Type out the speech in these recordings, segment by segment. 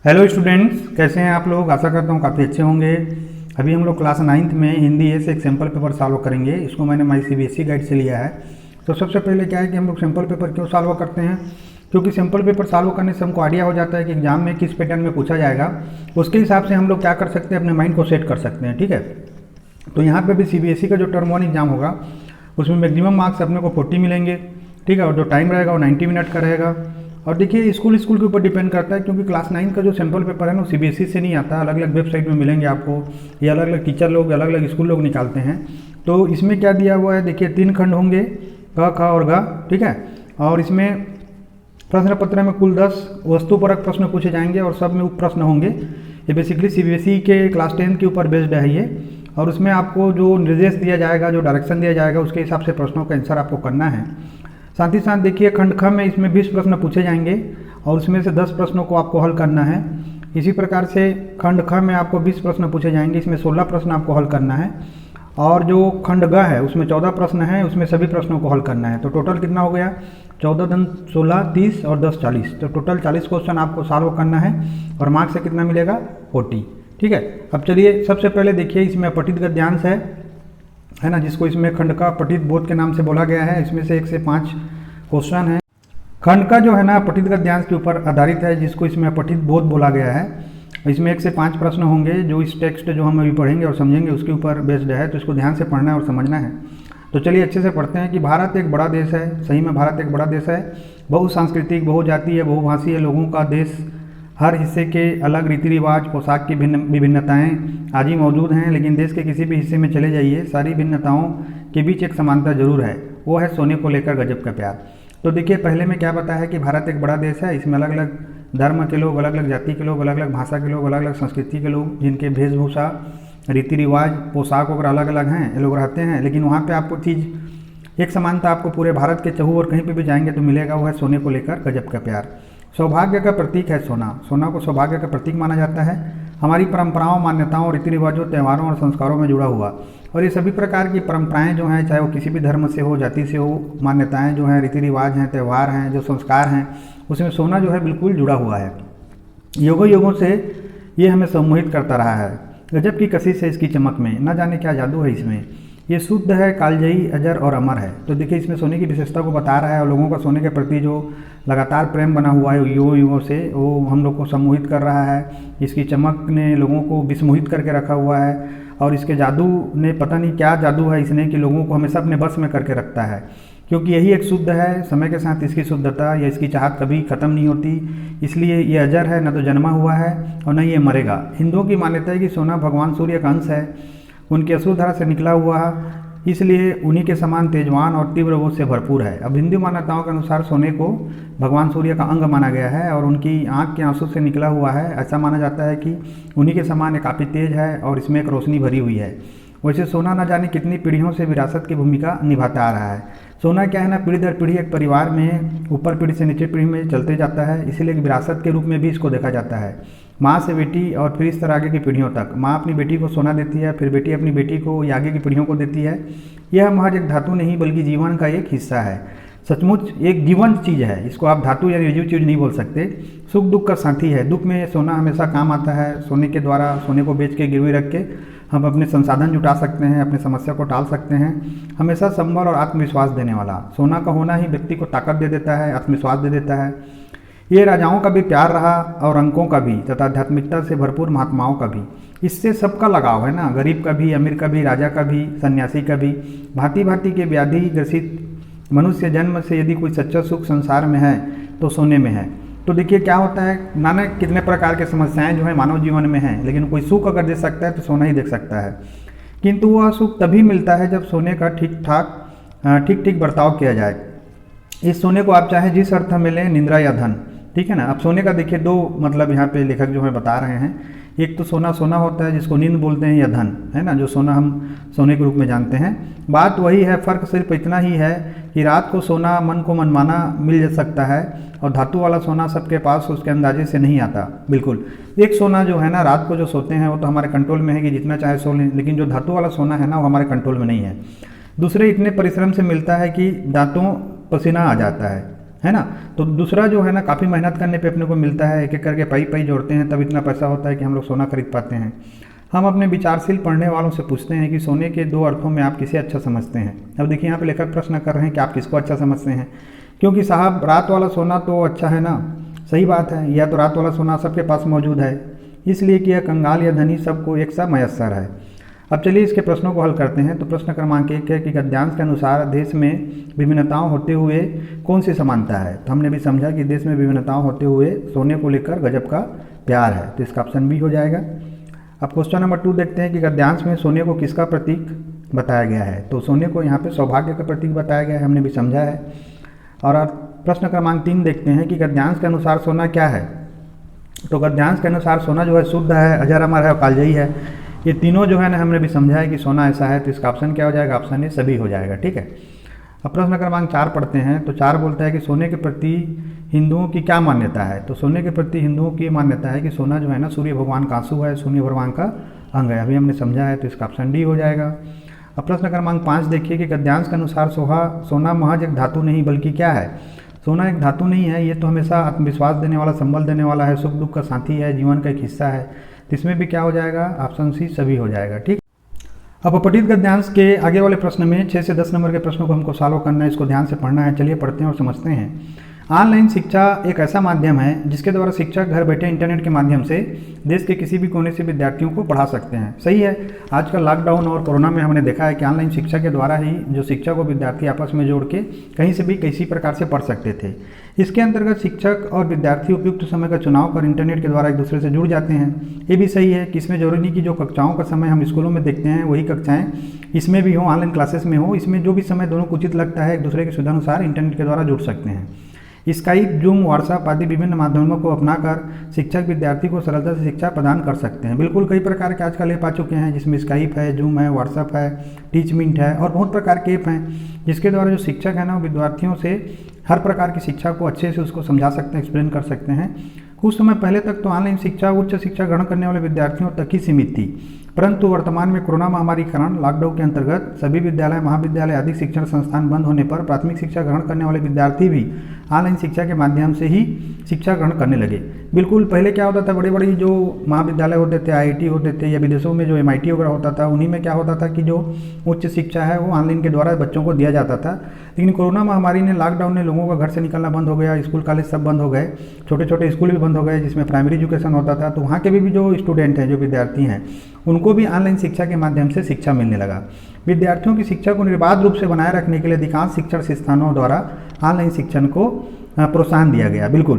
Hello students, कैसे हैं आप लोग। आशा करता हूँ काफ़ी अच्छे होंगे। अभी हम लोग क्लास 9th में हिंदी से एक सैम्पल पेपर सॉल्व करेंगे। इसको मैंने माई CBSE गाइड से लिया है। तो सबसे पहले क्या है कि हम लोग सैम्पल पेपर क्यों सॉल्व करते हैं, क्योंकि सैम्पल पेपर सॉल्व करने से हमको आइडिया हो जाता है कि एग्जाम में किस पैटर्न में पूछा जाएगा। उसके हिसाब से हम लोग क्या कर सकते हैं, अपने माइंड को सेट कर सकते हैं। ठीक है, तो यहाँ पर भी CBSE का जो टर्म 1 एग्जाम होगा उसमें मैक्सिमम मार्क्स अपने को 40 मिलेंगे। ठीक है, और जो टाइम रहेगा वो 90 मिनट का रहेगा। और देखिए स्कूल के ऊपर डिपेंड करता है, क्योंकि क्लास 9 का जो सैम्पल पेपर है ना CBSE से नहीं आता, अलग अलग वेबसाइट में मिलेंगे आपको। ये अलग अलग टीचर लोग, अलग अलग स्कूल लोग निकालते हैं। तो इसमें क्या दिया हुआ है, देखिए 3 खंड होंगे, क, ख और ग। ठीक है, और इसमें प्रश्न पत्र में कुल 10 वस्तुपरक प्रश्न पूछे जाएंगे और सब में उप प्रश्न होंगे। ये बेसिकली CBSE के क्लास 10 के ऊपर बेस्ड है ये। और उसमें आपको जो निर्देश दिया जाएगा, जो डायरेक्शन दिया जाएगा, उसके हिसाब से प्रश्नों का आंसर आपको करना है। साथ ही साथ देखिए खंड ख में इसमें 20 प्रश्न पूछे जाएंगे और उसमें से 10 प्रश्नों को आपको हल करना है। इसी प्रकार से खंड ख में आपको 20 प्रश्न पूछे जाएंगे, इसमें 16 प्रश्न आपको हल करना है। और जो खंड ग है उसमें 14 प्रश्न हैं, उसमें सभी प्रश्नों को हल करना है। तो टोटल कितना हो गया, 14 दूनी 16, 30 और 10 40। तो टोटल 40 क्वेश्चन आपको सॉल्व करना है और मार्क्स से कितना मिलेगा, 40। ठीक है, अब चलिए सबसे पहले देखिए इसमें अपठित गद्यांश है ना, जिसको इसमें खंड का पठित बोध के नाम से बोला गया है। इसमें से 1 से 5 क्वेश्चन है। खंड का जो है ना पठित गद्यांश के ऊपर आधारित है, जिसको इसमें पठित बोध बोला गया है। इसमें 1 से 5 प्रश्न होंगे जो इस टेक्स्ट जो हम अभी पढ़ेंगे और समझेंगे उसके ऊपर बेस्ड है। तो इसको ध्यान से पढ़ना है और समझना है। तो चलिए अच्छे से पढ़ते हैं कि भारत एक बड़ा देश है। सही में भारत एक बड़ा देश है, बहुसांस्कृतिक, बहुजातीय, बहुभाषीय लोगों का देश। हर हिस्से के अलग रीति रिवाज, पोशाक की विभिन्नताएँ आज ही मौजूद हैं, लेकिन देश के किसी भी हिस्से में चले जाइए, सारी भिन्नताओं के बीच एक समानता जरूर है, वो है सोने को लेकर गजब का प्यार। तो देखिए पहले में क्या बताया है कि भारत एक बड़ा देश है। इसमें अलग अलग धर्म के लोग, अलग अलग जाति के लोग, अलग अलग भाषा के लोग, अलग अलग संस्कृति के लोग, जिनके वेशभूषा, रीति रिवाज, पोशाक वगैरह अलग अलग हैं, ये लोग रहते हैं। लेकिन वहाँ पे आपको चीज़ एक समानता आपको पूरे भारत के चहु और कहीं पे भी जाएंगे तो मिलेगा, वो है सोने को लेकर गजब का प्यार। सौभाग्य का प्रतीक है सोना। सोना को सौभाग्य का प्रतीक माना जाता है। हमारी परंपराओं, मान्यताओं, रीति रिवाजों, त्योहारों और संस्कारों में जुड़ा हुआ। और ये सभी प्रकार की परंपराएं जो हैं, चाहे वो किसी भी धर्म से हो, जाति से हो, मान्यताएं जो हैं, रीति रिवाज हैं, त्यौहार हैं, जो संस्कार हैं, उसमें सोना जो है बिल्कुल जुड़ा हुआ है। युगों युगों से ये हमें सम्मोहित करता रहा है। गजब की कशिश है इसकी चमक में, न जाने क्या जादू है इसमें। ये शुद्ध है, कालजयी, अजर और अमर है। तो देखिए इसमें सोने की विशेषता को बता रहा है और लोगों का सोने के प्रति जो लगातार प्रेम बना हुआ है युगों युगों से, वो हम लोग को सम्मोहित कर रहा है। इसकी चमक ने लोगों को विस्मोहित करके रखा हुआ है और इसके जादू ने, पता नहीं क्या जादू है इसने, कि लोगों को हमेशा अपने बस में करके रखता है। क्योंकि यही एक शुद्ध है। समय के साथ इसकी शुद्धता या इसकी चाहत कभी ख़त्म नहीं होती। इसलिए ये अजर है, न तो जन्मा हुआ है और न ये मरेगा। हिंदुओं की मान्यता है कि सोना भगवान सूर्य का अंश है, उनकी असुरधारा से निकला हुआ, इसलिए उन्हीं के समान तेजवान और तीव्र बोध से भरपूर है। अब हिंदू मान्यताओं के अनुसार सोने को भगवान सूर्य का अंग माना गया है और उनकी आँख के आंसू से निकला हुआ है। ऐसा माना जाता है कि उन्हीं के समान ये काफ़ी तेज है और इसमें एक रोशनी भरी हुई है। वैसे सोना न जाने कितनी पीढ़ियों से विरासत की भूमिका निभाता आ रहा है। सोना क्या है ना, पीढ़ी दर पीढ़ी एक परिवार में ऊपर पीढ़ी से नीचे पीढ़ी में चलते जाता है, इसीलिए विरासत के रूप में भी इसको देखा जाता है। माँ से बेटी और फिर इस तरह आगे की पीढ़ियों तक। माँ अपनी बेटी को सोना देती है, फिर बेटी अपनी बेटी को या आगे की पीढ़ियों को देती है। यह महज एक धातु नहीं बल्कि जीवन का एक हिस्सा है। सचमुच एक जीवंत चीज़ है, इसको आप धातु या निर्जीव चीज़ नहीं बोल सकते। सुख दुख का साथी है। दुख में सोना हमेशा काम आता है। सोने के द्वारा, सोने को बेच के गिरवी रख के हम अपने संसाधन जुटा सकते हैं, अपने समस्या को टाल सकते हैं। हमेशा संबल और आत्मविश्वास देने वाला सोना का होना ही व्यक्ति को ताकत दे देता है, आत्मविश्वास दे देता है। ये राजाओं का भी प्यार रहा और अंकों का भी, तथा आध्यात्मिकता से भरपूर महात्माओं का भी। इससे सबका लगाव है ना, गरीब का भी, अमीर का भी, राजा का भी, सन्यासी का भी। भांति भांति के व्याधि ग्रसित मनुष्य जन्म से यदि कोई सच्चा सुख संसार में है तो सोने में है। तो देखिए क्या होता है, नाना कितने प्रकार के समस्याएं जो है मानव जीवन में हैं, लेकिन कोई सुख अगर दे सकता है तो सोना ही दे सकता है। किंतु वह सुख तभी मिलता है जब सोने का ठीक ठीक बर्ताव किया जाए। इस सोने को आप चाहे जिस अर्थ में लें, निंद्रा या धन। ठीक है ना। अब सोने का देखिए 2 मतलब यहाँ पे लेखक जो है बता रहे हैं। एक तो सोना सोना होता है जिसको नींद बोलते हैं, या धन है ना, जो सोना हम सोने के रूप में जानते हैं। बात वही है, फ़र्क सिर्फ इतना ही है कि रात को सोना मन को मनमाना मिल जा सकता है और धातु वाला सोना सबके पास उसके अंदाजे से नहीं आता। बिल्कुल एक सोना जो है ना, रात को जो सोते हैं वो तो हमारे कंट्रोल में है कि जितना चाहे सो लें, लेकिन जो धातु वाला सोना है ना वो हमारे कंट्रोल में नहीं है। दूसरे इतने परिश्रम से मिलता है कि दांतों पसीना आ जाता है। है ना। तो दूसरा जो है ना, काफ़ी मेहनत करने पे अपने को मिलता है, एक एक करके पाई पाई जोड़ते हैं तब इतना पैसा होता है कि हम लोग सोना खरीद पाते हैं। हम अपने विचारशील पढ़ने वालों से पूछते हैं कि सोने के दो अर्थों में आप किसे अच्छा समझते हैं। अब देखिए यहाँ पे लेखक प्रश्न कर रहे हैं कि आप किसको अच्छा समझते हैं, क्योंकि साहब रात वाला सोना तो अच्छा है ना, सही बात है, यह तो रात वाला सोना सबके पास मौजूद है, इसलिए कि यह कंगाल या धनी सबको एक सा मयस्सर है। अब चलिए इसके प्रश्नों को हल करते हैं। तो प्रश्न क्रमांक 1 है कि गद्यांश के अनुसार देश में विभिन्नताओं होते हुए कौन सी समानता है। तो हमने भी समझा कि देश में विभिन्नताओं होते हुए सोने को लेकर गजब का प्यार है, तो इसका ऑप्शन बी हो जाएगा। अब क्वेश्चन नंबर 2 देखते हैं कि गद्यांश में सोने को किसका प्रतीक बताया गया है। तो सोने को यहाँ पे सौभाग्य का प्रतीक बताया गया है, हमने भी समझा है। और अब प्रश्न क्रमांक 3 देखते हैं कि गद्यांश के अनुसार सोना क्या है। तो गद्यांश के अनुसार सोना जो है शुद्ध है, अजर अमर है और कालजयी है। ये तीनों जो है ना हमने भी समझा है कि सोना ऐसा है, तो इसका ऑप्शन क्या हो जाएगा, ऑप्शन ए सभी हो जाएगा। ठीक है। अब प्रश्न क्रमांक 4 पढ़ते हैं। तो 4 बोलता है कि सोने के प्रति हिंदुओं की क्या मान्यता है। तो सोने के प्रति हिंदुओं की मान्यता है कि सोना जो है ना सूर्य भगवान का आंसू है, सूर्य भगवान का अंग है, अभी हमने समझा है, तो इसका ऑप्शन डी हो जाएगा। अब प्रश्न क्रमांक 5 देखिए कि गद्यांश के अनुसार सोना महज एक धातु नहीं बल्कि क्या है। सोना एक धातु नहीं है, ये तो हमेशा आत्मविश्वास देने वाला, संबल देने वाला है, सुख दुख का साथी है, जीवन का एक हिस्सा है। तो इसमें भी क्या हो जाएगा, ऑप्शन सी सभी हो जाएगा। ठीक। अब अपठित गद्यांश के आगे वाले प्रश्न में 6 से 10 नंबर के प्रश्नों को हमको सॉल्व करना है, इसको ध्यान से पढ़ना है। चलिए पढ़ते हैं और समझते हैं। ऑनलाइन शिक्षा एक ऐसा माध्यम है जिसके द्वारा शिक्षक घर बैठे इंटरनेट के माध्यम से देश के किसी भी कोने से विद्यार्थियों को पढ़ा सकते हैं। सही है। आजकल लॉकडाउन और कोरोना में हमने देखा है कि ऑनलाइन शिक्षा के द्वारा ही जो शिक्षक और विद्यार्थी आपस में जोड़ के कहीं से भी किसी प्रकार से पढ़ सकते थे। इसके अंतर्गत शिक्षक और विद्यार्थी उपयुक्त समय का चुनाव कर इंटरनेट के द्वारा एक दूसरे से जुड़ जाते हैं। ये भी सही है कि इसमें जरूरी नहीं कि जो कक्षाओं का समय हम स्कूलों में देखते हैं वही कक्षाएं इसमें भी हो, ऑनलाइन क्लासेस में हो। इसमें जो भी समय दोनों को उचित लगता है एक दूसरे की सुविधानुसार इंटरनेट के द्वारा जुड़ सकते हैं। स्काइप, जूम, व्हाट्सएप आदि विभिन्न माध्यमों को अपनाकर शिक्षक विद्यार्थी को सरलता से शिक्षा प्रदान कर सकते हैं। बिल्कुल कई प्रकार के आजकल ऐप आ चुके हैं, जिसमें स्काइप है, जूम है, व्हाट्सएप है, टीचमिंट है और बहुत प्रकार के ऐप हैं, जिसके द्वारा जो शिक्षक है ना वो विद्यार्थियों से हर प्रकार की शिक्षा को अच्छे से उसको समझा सकते हैं, एक्सप्लेन कर सकते हैं। कुछ समय पहले तक तो ऑनलाइन शिक्षा उच्च शिक्षा ग्रहण करने वाले विद्यार्थियों तक ही सीमित थी, परंतु वर्तमान में कोरोना महामारी के कारण लॉकडाउन के अंतर्गत सभी विद्यालय, महाविद्यालय आदि शिक्षण संस्थान बंद होने पर प्राथमिक शिक्षा ग्रहण करने वाले विद्यार्थी भी ऑनलाइन शिक्षा के माध्यम से ही शिक्षा ग्रहण करने लगे। बिल्कुल पहले क्या होता था, बड़े बड़े जो महाविद्यालय होते थे, आईआईटी होते थे, या विदेशों में जो एमआईटी वगैरह होता था, उन्हीं में क्या होता था कि जो उच्च शिक्षा है वो ऑनलाइन के द्वारा बच्चों को दिया जाता था। लेकिन कोरोना महामारी ने, लॉकडाउन ने लोगों का घर से निकलना बंद हो गया, स्कूल कॉलेज सब बंद हो गए, छोटे छोटे स्कूल भी बंद हो गए जिसमें प्राइमरी एजुकेशन होता था। तो वहाँ के भी जो स्टूडेंट हैं, जो विद्यार्थी हैं, उनको भी ऑनलाइन शिक्षा के माध्यम से शिक्षा मिलने लगा। विद्यार्थियों की शिक्षा को निर्बाध रूप से बनाए रखने के लिए अधिकांश शिक्षण संस्थानों द्वारा ऑनलाइन शिक्षण को प्रोत्साहन दिया गया। बिल्कुल,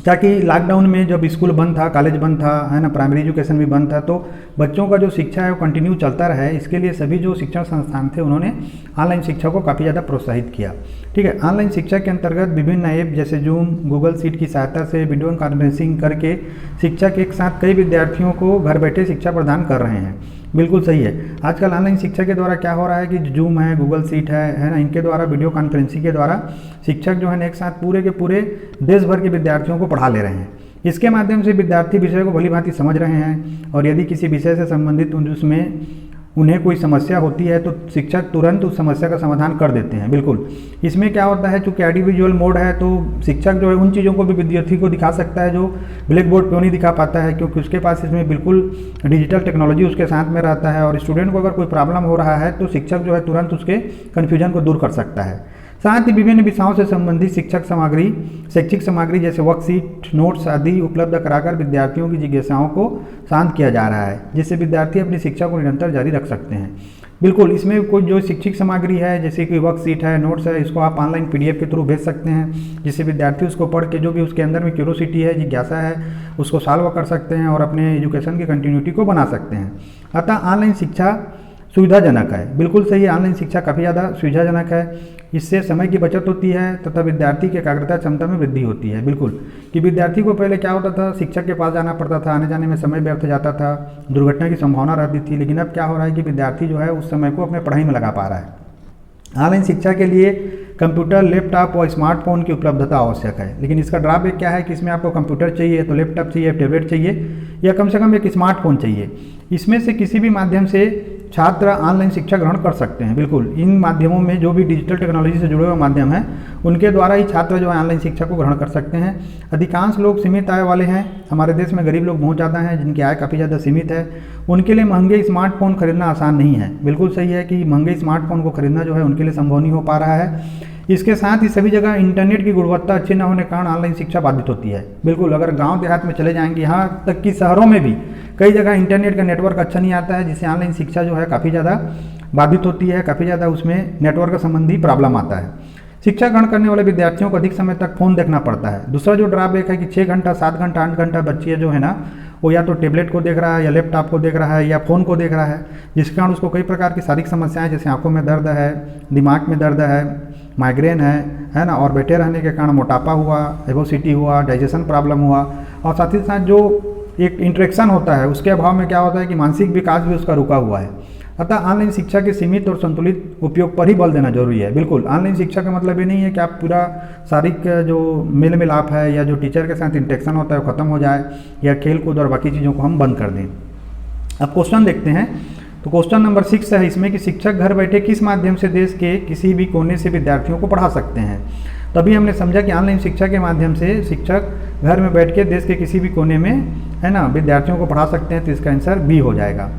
ताकि लॉकडाउन में जब स्कूल बंद था, कॉलेज बंद था, है ना, प्राइमरी एजुकेशन भी बंद था, तो बच्चों का जो शिक्षा है वो कंटिन्यू चलता रहे, इसके लिए सभी जो शिक्षण संस्थान थे उन्होंने ऑनलाइन शिक्षा को काफ़ी ज़्यादा प्रोत्साहित किया। ठीक है। ऑनलाइन शिक्षा के अंतर्गत विभिन्न ऐप जैसे जूम, गूगल शीट की सहायता से वीडियो कॉन्फ्रेंसिंग करके शिक्षक एक साथ कई विद्यार्थियों को घर बैठे शिक्षा प्रदान कर रहे हैं। बिल्कुल सही है। आजकल ऑनलाइन शिक्षा के द्वारा क्या हो रहा है कि जूम है, गूगल शीट है ना, इनके द्वारा वीडियो कॉन्फ्रेंसिंग के द्वारा शिक्षक जो है ना एक साथ पूरे के पूरे देश भर के विद्यार्थियों को पढ़ा ले रहे हैं। इसके माध्यम से विद्यार्थी विषय को भली भांति समझ रहे हैं, और यदि किसी विषय से संबंधित उसमें उन्हें कोई समस्या होती है तो शिक्षक तुरंत उस समस्या का समाधान कर देते हैं। बिल्कुल, इसमें क्या होता है, चूँकि ऑडियोविजुअल मोड है तो शिक्षक जो है उन चीज़ों को भी विद्यार्थी को दिखा सकता है जो ब्लैक बोर्ड पर नहीं दिखा पाता है, क्योंकि उसके पास इसमें बिल्कुल डिजिटल टेक्नोलॉजी उसके साथ में रहता है। और स्टूडेंट को अगर कोई प्रॉब्लम हो रहा है तो शिक्षक जो है तुरंत उसके कन्फ्यूजन को दूर कर सकता है। साथ ही विभिन्न विषयों से संबंधित शैक्षिक सामग्री जैसे वर्कशीट, नोट्स आदि उपलब्ध कराकर विद्यार्थियों की जिज्ञासाओं को शांत किया जा रहा है, जिससे विद्यार्थी अपनी शिक्षा को निरंतर जारी रख सकते हैं। बिल्कुल, इसमें कोई जो शैक्षिक सामग्री है जैसे कि वर्कशीट है, नोट्स है, इसको आप ऑनलाइन पीडीएफ के थ्रू भेज सकते हैं, जिससे विद्यार्थी उसको पढ़ के जो भी उसके अंदर में क्यूरोसिटी है, जिज्ञासा है, उसको सॉल्व कर सकते हैं और अपने एजुकेशन की कंटिन्यूटी को बना सकते हैं। अतः ऑनलाइन शिक्षा सुविधाजनक है। बिल्कुल सही है, ऑनलाइन शिक्षा काफ़ी ज़्यादा सुविधाजनक है। इससे समय की बचत होती है तथा विद्यार्थी की एकाग्रता क्षमता में वृद्धि होती है। बिल्कुल, कि विद्यार्थी को पहले क्या होता था, शिक्षक के पास जाना पड़ता था, आने जाने में समय व्यर्थ जाता था, दुर्घटना की संभावना रहती थी। लेकिन अब क्या हो रहा है कि विद्यार्थी जो है उस समय को अपने पढ़ाई में लगा पा रहा है। ऑनलाइन शिक्षा के लिए कंप्यूटर, लैपटॉप और स्मार्टफोन की उपलब्धता आवश्यक है, लेकिन इसका ड्रॉबैक क्या है कि इसमें आपको कंप्यूटर चाहिए, तो लैपटॉप चाहिए, टैबलेट चाहिए, या कम से कम एक स्मार्टफोन चाहिए। इसमें से किसी भी माध्यम से छात्र ऑनलाइन शिक्षा ग्रहण कर सकते हैं। बिल्कुल, इन माध्यमों में जो भी डिजिटल टेक्नोलॉजी से जुड़े हुए माध्यम हैं उनके द्वारा ही छात्र जो है ऑनलाइन शिक्षा को ग्रहण कर सकते हैं। अधिकांश लोग सीमित आय वाले हैं, हमारे देश में गरीब लोग बहुत ज़्यादा हैं जिनकी आय काफ़ी ज़्यादा सीमित है, उनके लिए महंगे स्मार्टफोन खरीदना आसान नहीं है। बिल्कुल सही है कि महंगे स्मार्टफोन को खरीदना जो है उनके लिए संभव नहीं हो पा रहा है। इसके साथ ही सभी जगह इंटरनेट की गुणवत्ता अच्छी न होने के कारण ऑनलाइन शिक्षा बाधित होती है। बिल्कुल, अगर गांव देहात में चले जाएंगे, यहाँ तक कि शहरों में भी कई जगह इंटरनेट का नेटवर्क अच्छा नहीं आता है, जिससे ऑनलाइन शिक्षा जो है काफ़ी ज़्यादा बाधित होती है, काफ़ी ज़्यादा उसमें नेटवर्क संबंधी प्रॉब्लम आता है। शिक्षा ग्रहण करने वाले विद्यार्थियों को अधिक समय तक फ़ोन देखना पड़ता है। दूसरा जो ड्रॉबैक है कि 6 घंटा 7 घंटा 8 घंटा बच्चे जो है ना वो या तो टैबलेट को देख रहा है या लैपटॉप को देख रहा है या फ़ोन को देख रहा है, जिसके कारण उसको कई प्रकार की शारीरिक समस्याएं जैसे आंखों में दर्द है, दिमाग में दर्द है, माइग्रेन है ना, और बैठे रहने के कारण मोटापा हुआ, ओबेसिटी हुआ, डाइजेशन प्रॉब्लम हुआ, और साथ ही साथ जो एक इंटरेक्शन होता है उसके अभाव में क्या होता है कि मानसिक विकास भी उसका रुका हुआ है। अतः ऑनलाइन शिक्षा के सीमित और संतुलित उपयोग पर ही बल देना जरूरी है। बिल्कुल, ऑनलाइन शिक्षा का मतलब ये नहीं है कि आप पूरा शारीरिक जो मेल मिलाप है या जो टीचर के साथ इंटरेक्शन होता है वो खत्म हो जाए या खेल कूद और बाकी चीज़ों को हम बंद कर दें। अब क्वेश्चन देखते हैं। तो क्वेश्चन नंबर 6 है इसमें कि शिक्षक घर बैठे किस माध्यम से देश के किसी भी कोने से विद्यार्थियों को पढ़ा सकते हैं। तभी हमने समझा कि ऑनलाइन शिक्षा के माध्यम से शिक्षक घर में बैठ के देश के किसी भी कोने में है ना विद्यार्थियों को पढ़ा सकते हैं। तो इसका आंसर बी हो जाएगा,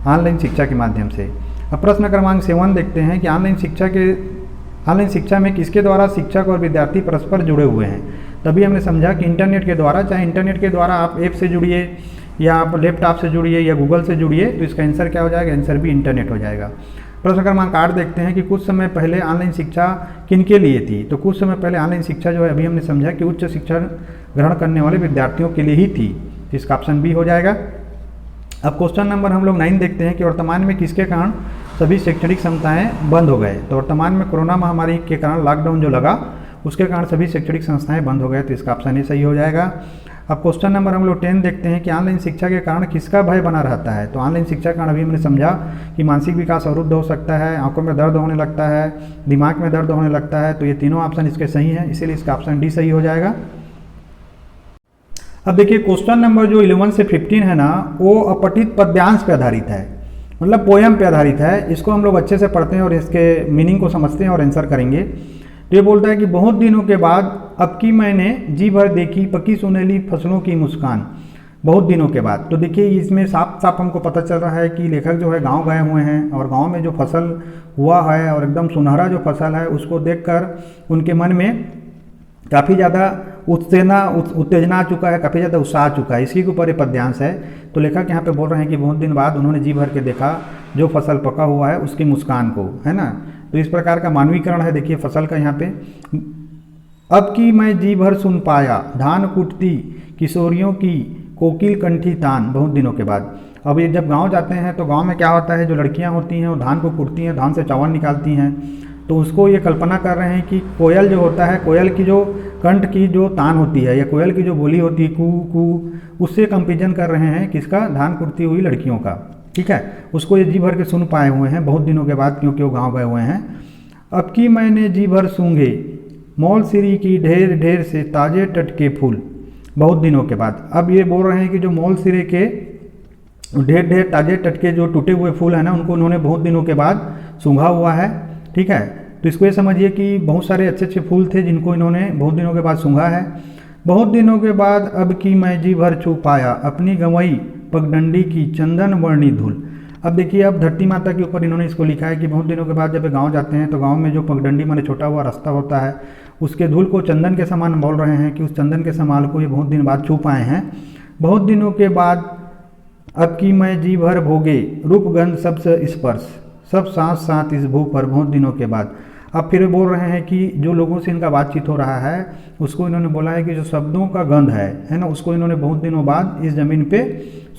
ऑनलाइन शिक्षा के माध्यम से। अब प्रश्न क्रमांक 7 देखते हैं कि ऑनलाइन शिक्षा में किसके द्वारा शिक्षक और विद्यार्थी परस्पर जुड़े हुए हैं। तभी हमने समझा कि इंटरनेट के द्वारा, चाहे इंटरनेट के द्वारा आप ऐप से जुड़िए या आप लैपटॉप से जुड़िए या गूगल से जुड़िए, तो इसका आंसर क्या हो जाएगा, आंसर भी इंटरनेट हो जाएगा। प्रश्न क्रमांक 8 देखते हैं कि कुछ समय पहले ऑनलाइन शिक्षा किनके लिए थी। तो कुछ समय पहले ऑनलाइन शिक्षा जो है अभी हमने समझा कि उच्च शिक्षा ग्रहण करने वाले विद्यार्थियों के लिए ही थी। तो इसका ऑप्शन बी हो जाएगा। अब क्वेश्चन नंबर हम लोग 9 देखते हैं कि वर्तमान में किसके कारण सभी शैक्षणिक संस्थाएं बंद हो गए। तो वर्तमान में कोरोना महामारी के कारण लॉकडाउन जो लगा उसके कारण सभी शैक्षणिक संस्थाएं बंद हो गए। तो इसका ऑप्शन ए सही हो जाएगा। अब क्वेश्चन नंबर हम लोग 10 देखते हैं कि ऑनलाइन शिक्षा के कारण किसका भय बना रहता है। तो ऑनलाइन शिक्षा के कारण अभी हमने समझा कि मानसिक विकास अवरुद्ध हो सकता है, आंखों में दर्द होने लगता है, दिमाग में दर्द होने लगता है। तो ये तीनों ऑप्शन इसके सही हैं, इसीलिए इसका ऑप्शन डी सही हो जाएगा। अब देखिए क्वेश्चन नंबर जो 11 से 15 है ना वो अपठित पद्यांश पे आधारित है, मतलब पोयम पे आधारित है। इसको हम लोग अच्छे से पढ़ते हैं और इसके मीनिंग को समझते हैं और आंसर करेंगे। तो ये बोलता है कि बहुत दिनों के बाद अब की मैंने जी भर देखी पकी सुनहली फसलों की मुस्कान। बहुत दिनों के बाद, तो देखिए इसमें साफ साफ हमको पता चल रहा है कि लेखक जो है गांव गए हुए हैं और गांव में जो फसल हुआ है और एकदम सुनहरा जो फसल है उसको देखकर उनके मन में काफ़ी ज़्यादा उत्तेजना आ चुका है, काफ़ी ज़्यादा उत्साह आ चुका है। इसी के ऊपर ये पद्यांश है। तो लेखक यहाँ पे बोल रहे हैं कि बहुत दिन बाद उन्होंने जी भर के देखा जो फसल पका हुआ है उसकी मुस्कान को, है ना। तो इस प्रकार का मानवीकरण है देखिए फसल का यहाँ पे। अब की मैं जी भर सुन पाया धान कुटती किशोरियों की कोकिल कंठी तान। बहुत दिनों के बाद अब ये जब गांव जाते हैं तो गांव में क्या होता है, जो लड़कियां होती हैं वो धान को कुटती हैं, धान से चावल निकालती हैं। तो उसको ये कल्पना कर रहे हैं कि कोयल जो होता है, कोयल की जो कंठ की जो तान होती है या कोयल की जो बोली होती है कू कू, उससे कंपेरिजन कर रहे हैं किसका, धान कुटती हुई लड़कियों का। ठीक है, उसको ये जी भर के सुन पाए हुए हैं बहुत दिनों के बाद, क्योंकि वो गाँव गए हुए हैं। अब की मैंने जी भर सूंघे मौल सिरी की ढेर ढेर से ताजे टटके फूल। बहुत दिनों के बाद अब ये बोल रहे हैं कि जो मौल सिरे के ढेर ढेर ताजे टटके जो टूटे हुए फूल है ना उनको उन्होंने बहुत दिनों के बाद सूंघा हुआ है। ठीक है, तो इसको ये समझिए कि बहुत सारे अच्छे अच्छे फूल थे जिनको इन्होंने बहुत दिनों के बाद सूंघा है। बहुत दिनों के बाद अब की मैं जी भर छू पाया अपनी गंवई पगडंडी की चंदन वर्णी धूल। अब देखिए अब धरती माता के ऊपर इन्होंने इसको लिखा है कि बहुत दिनों के बाद जब गांव जाते हैं तो गांव में जो पगडंडी माने छोटा हुआ रास्ता होता है उसके धूल को चंदन के समान बोल रहे हैं कि उस चंदन के समाल को ये बहुत दिन बाद छू पाए हैं। बहुत दिनों के बाद अब की मैं जी भर भोगे रूपगंध सबसे स्पर्श सब सांस साथ इस भू पर। बहुत दिनों के बाद अब फिर बोल रहे हैं कि जो लोगों से इनका बातचीत हो रहा है उसको इन्होंने बोला है कि जो शब्दों का गंध है ना, उसको इन्होंने बहुत दिनों बाद इस ज़मीन पे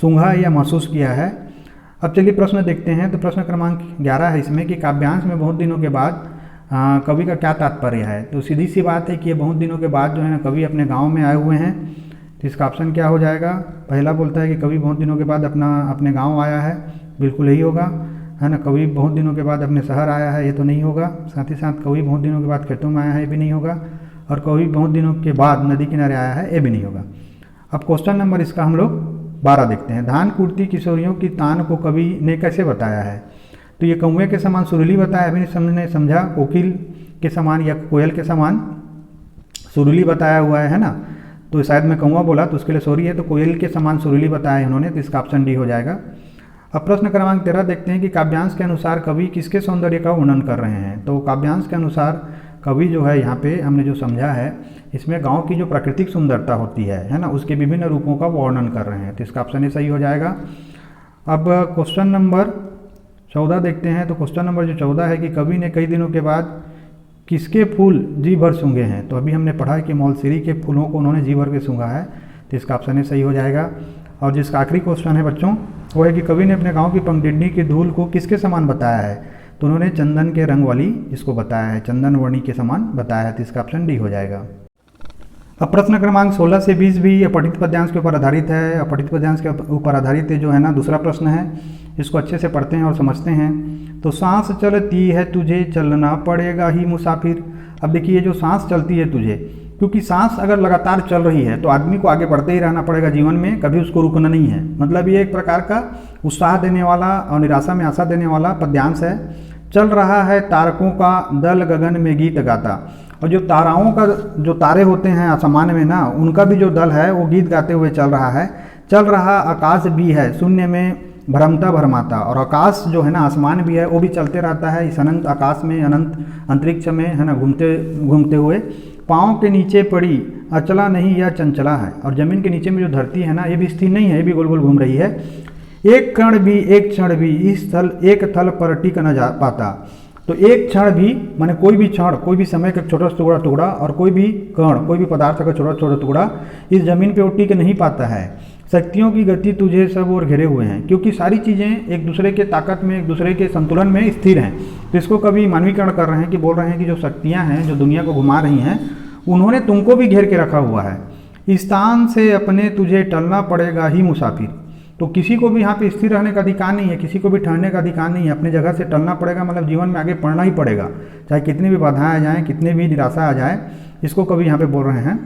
सूंघा या महसूस किया है। अब चलिए प्रश्न देखते हैं। तो प्रश्न क्रमांक 11 है इसमें कि काव्यांश में बहुत दिनों के बाद कवि का क्या तात्पर्य है। तो सीधी सी बात है कि ये बहुत दिनों के बाद जो है ना कवि अपने गाँव में आए हुए हैं। तो इसका ऑप्शन क्या हो जाएगा, पहला बोलता है कि कवि बहुत दिनों के बाद अपने गाँव आया है, बिल्कुल यही होगा, है ना। कवि बहुत दिनों के बाद अपने शहर आया है, ये तो नहीं होगा। साथ ही साथ कवि बहुत दिनों के बाद खेतों में आया है, ये भी नहीं होगा। और कवि बहुत दिनों के बाद नदी किनारे आया है, ये भी नहीं होगा। अब क्वेश्चन नंबर इसका हम लोग 12 देखते हैं। धान कुर्ती किशोरियों की तान को कवि ने कैसे बताया है? तो ये कौवे के समान सुरीली बताया, अभी हमने समझा कोकिल के समान या कोयल के समान सुरीली बताया हुआ है ना। तो शायद मैं कौवा बोला तो उसके लिए सॉरी है, तो कोयल के समान सुरीली बताया है उन्होंने, तो इसका ऑप्शन डी हो जाएगा। अब प्रश्न क्रमांक 13 देखते हैं कि काव्यांश के अनुसार कवि किसके सौंदर्य का वर्णन कर रहे हैं? तो काव्यांश के अनुसार कवि जो है यहाँ पे हमने जो समझा है, इसमें गांव की जो प्राकृतिक सुंदरता होती है ना, उसके विभिन्न रूपों का वर्णन कर रहे हैं, तो इसका ऑप्शन ए सही हो जाएगा। अब क्वेश्चन नंबर 14 देखते हैं। तो क्वेश्चन नंबर जो 14 है कि कवि ने कई दिनों के बाद किसके फूल जी भर सूंघे हैं? तो अभी हमने पढ़ा है कि मौलसिरी के फूलों को उन्होंने जी भर के सूंघा है, तो इसका ऑप्शन ए सही हो जाएगा। और जिसका आखिरी क्वेश्चन है बच्चों, वो है कि कवि ने अपने गांव की पगडंडी की धूल को किसके समान बताया है? तो उन्होंने चंदन के रंग वाली इसको बताया है, चंदन वर्णी के समान बताया है, तो इसका ऑप्शन डी हो जाएगा। अब प्रश्न क्रमांक 16 से 20 भी अपठित पद्यांश के ऊपर आधारित है। अपठित पद्यांश के ऊपर आधारित जो है ना दूसरा प्रश्न है, इसको अच्छे से पढ़ते हैं और समझते हैं। तो सांस चलती है तुझे चलना पड़ेगा ही मुसाफिर। अब देखिए जो सांस चलती है तुझे, क्योंकि सांस अगर लगातार चल रही है तो आदमी को आगे बढ़ते ही रहना पड़ेगा जीवन में, कभी उसको रुकना नहीं है। मतलब ये एक प्रकार का उत्साह देने वाला और निराशा में आशा देने वाला पद्यांश है। चल रहा है तारकों का दल गगन में गीत गाता, और जो ताराओं का जो तारे होते हैं आसमान में ना, उनका भी जो दल है वो गीत गाते हुए चल रहा है। चल रहा आकाश भी है शून्य में भ्रमता भरमाता, और आकाश जो है ना आसमान भी है वो भी चलते रहता है इस अनंत आकाश में, अनंत अंतरिक्ष में है ना, घूमते घूमते हुए। पाँव के नीचे पड़ी अचला नहीं या चंचला है, और ज़मीन के नीचे में जो धरती है ना ये भी स्थिर नहीं है, ये भी गोल गोल घूम रही है। एक कण भी एक क्षण भी इस थल एक थल पर टिक न जा पाता। तो एक क्षण भी माने कोई भी क्षण, कोई भी समय का छोटा सा टुकड़ा और कोई भी कण, कोई भी पदार्थ का छोटा छोटा टुकड़ा इस जमीन पे वो टिक नहीं पाता है। शक्तियों की गति तुझे सब और घिरे हुए हैं, क्योंकि सारी चीज़ें एक दूसरे के ताकत में, एक दूसरे के संतुलन में स्थिर हैं। तो इसको कभी मानवीकरण कर रहे हैं कि बोल रहे हैं कि जो शक्तियाँ हैं जो दुनिया को घुमा रही हैं, उन्होंने तुमको भी घेर के रखा हुआ है। स्थान से अपने तुझे टलना पड़ेगा ही मुसाफिर। तो किसी को भी यहाँ पे स्थिर रहने का अधिकार नहीं है, किसी को भी ठहरने का अधिकार नहीं है, अपनी जगह से टलना पड़ेगा, मतलब जीवन में आगे बढ़ना ही पड़ेगा, चाहे कितनी भी बाधाएं आ जाएं, कितनी भी निराशा आ जाए। इसको कभी यहाँ पे बोल रहे हैं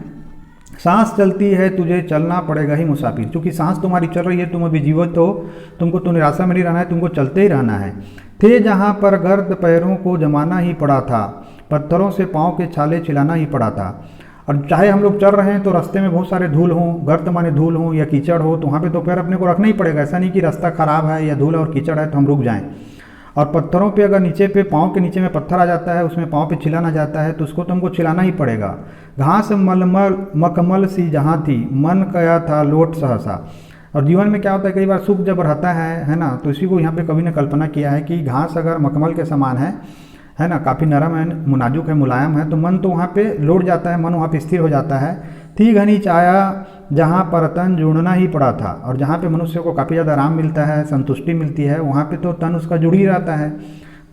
सांस चलती है तुझे चलना पड़ेगा ही मुसाफिर। क्योंकि सांस तुम्हारी चल रही है, तुम अभी जीवित हो, तुमको तो निराशा में नहीं रहना है, तुमको चलते ही रहना है। थे जहाँ पर गर्द पैरों को जमाना ही पड़ा था, पत्थरों से पाँव के छाले छिलाना ही पड़ा था। और चाहे हम लोग चल रहे हैं तो रास्ते में बहुत सारे धूल हों, गर्त माने धूल हो या कीचड़ हो, तो वहाँ पे तो पैर अपने को रखना ही पड़ेगा। ऐसा नहीं कि रास्ता खराब है या धूल और कीचड़ है तो हम रुक जाएं। और पत्थरों पे अगर नीचे पे पाँव के नीचे में पत्थर आ जाता है, उसमें पाँव पे छिलाना जाता है, तो उसको तुमको छिलाना ही पड़ेगा। घास मलमल मखमल सी जहाँ थी मन कया था लोट सहसा। और जीवन में क्या होता है, कई बार सुख जब रहता है ना, तो इसी को यहाँ पे कवि ने कल्पना किया है कि घास अगर मखमल के समान है ना, काफ़ी नरम है, मुनाजुक है, मुलायम है, तो मन तो वहाँ पे लौट जाता है, मन वहाँ पे स्थिर हो जाता है। थी घनी छाया जहाँ पर तन जुड़ना ही पड़ा था, और जहाँ पे मनुष्य को काफ़ी ज़्यादा आराम मिलता है, संतुष्टि मिलती है, वहाँ पे तो तन उसका जुड़ ही रहता है।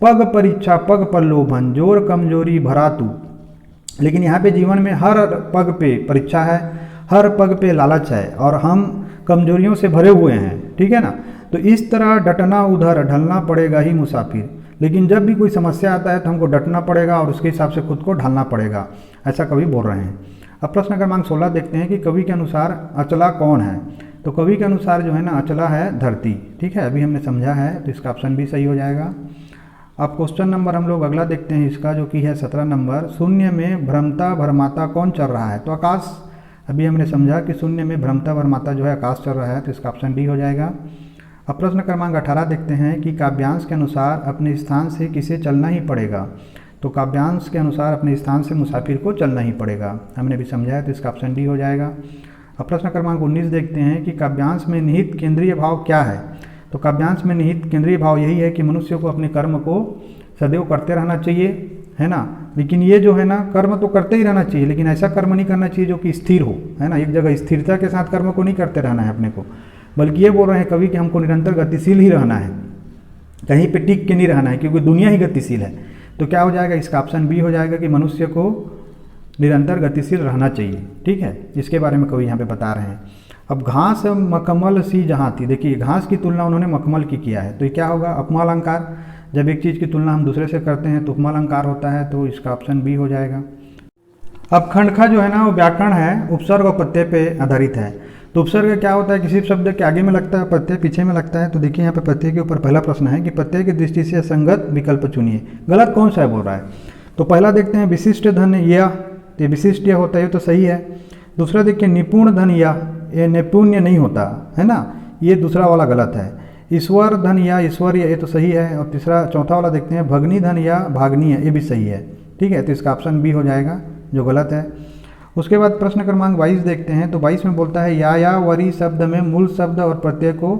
पग परीक्षा पग प्रलोभन जोर कमजोरी भरा तू। लेकिन यहाँ पे जीवन में हर पग पे परीक्षा है, हर पग पे लालच है, और हम कमजोरियों से भरे हुए हैं, ठीक है ना। तो इस तरह डटना उधर ढलना पड़ेगा ही मुसाफिर। लेकिन जब भी कोई समस्या आता है तो हमको डटना पड़ेगा और उसके हिसाब से खुद को ढालना पड़ेगा, ऐसा कवि बोल रहे हैं। अब प्रश्न क्रमांक 16 देखते हैं कि कवि के अनुसार अचला कौन है। तो कवि के अनुसार जो है ना अचला है धरती, ठीक है, अभी हमने समझा है, तो इसका ऑप्शन भी सही हो जाएगा। अब क्वेश्चन नंबर हम लोग अगला देखते हैं इसका, जो कि है 17 नंबर। शून्य में भ्रमता भरमाता कौन चल रहा है? तो आकाश, अभी हमने समझा कि शून्य में भ्रमता भरमाता जो है आकाश चल रहा है, तो इसका ऑप्शन डी हो जाएगा। अब प्रश्न क्रमांक 18 देखते हैं कि काव्यांश के अनुसार अपने स्थान से किसे चलना ही पड़ेगा। तो काव्यांश के अनुसार अपने स्थान से मुसाफिर को चलना ही पड़ेगा, हमने भी समझा है, तो इसका ऑप्शन डी हो जाएगा। अब प्रश्न क्रमांक 19 देखते हैं कि काव्यांश में निहित केंद्रीय भाव क्या है। तो काव्यांश में निहित केंद्रीय भाव यही है कि मनुष्य को अपने कर्म को सदैव करते रहना चाहिए, है ना। लेकिन ये जो है ना कर्म तो करते ही रहना चाहिए, लेकिन ऐसा कर्म नहीं करना चाहिए जो कि स्थिर हो, है ना। एक जगह स्थिरता के साथ कर्म को नहीं करते रहना है अपने को, बल्कि ये बोल रहे हैं कवि कि हमको निरंतर गतिशील ही रहना है, कहीं पे टिक के नहीं रहना है, क्योंकि दुनिया ही गतिशील है। तो क्या हो जाएगा, इसका ऑप्शन बी हो जाएगा कि मनुष्य को निरंतर गतिशील रहना चाहिए, ठीक है। इसके बारे में कवि यहाँ पे बता रहे हैं। अब घास मखमल सी जहाँ थी, देखिए घास की तुलना उन्होंने मखमल की किया है, तो ये क्या होगा, उपमा अलंकार। जब एक चीज़ की तुलना हम दूसरे से करते हैं तो उपमा अलंकार होता है, तो इसका ऑप्शन बी हो जाएगा। अब खंडखा जो है ना वो व्याकरण है, उपसर्ग और प्रत्यय पे आधारित है। तो उपसर्ग क्या होता है, किसी शब्द के आगे में लगता है, प्रत्यय पीछे में लगता है। तो देखिए यहाँ पे प्रत्यय के ऊपर पहला प्रश्न है कि प्रत्यय की दृष्टि से संगत विकल्प चुनिए, गलत कौन सा है बोल रहा है। तो पहला देखते हैं विशिष्ट धन या, तो ये विशिष्ट या होता है, ये तो सही है। दूसरा देखिए निपुण धन या, ये नैपुण्य नहीं होता है ना, ये दूसरा वाला गलत है। ईश्वर धन या ईश्वर, ये तो सही है। और तीसरा चौथा वाला देखते हैं भगनी धन या भागनीय, ये भी सही है। ठीक है, तो इसका ऑप्शन बी हो जाएगा जो गलत है। उसके बाद प्रश्न क्रमांक 22 देखते हैं। तो 22 में बोलता है यायावरी शब्द में मूल शब्द और प्रत्यय को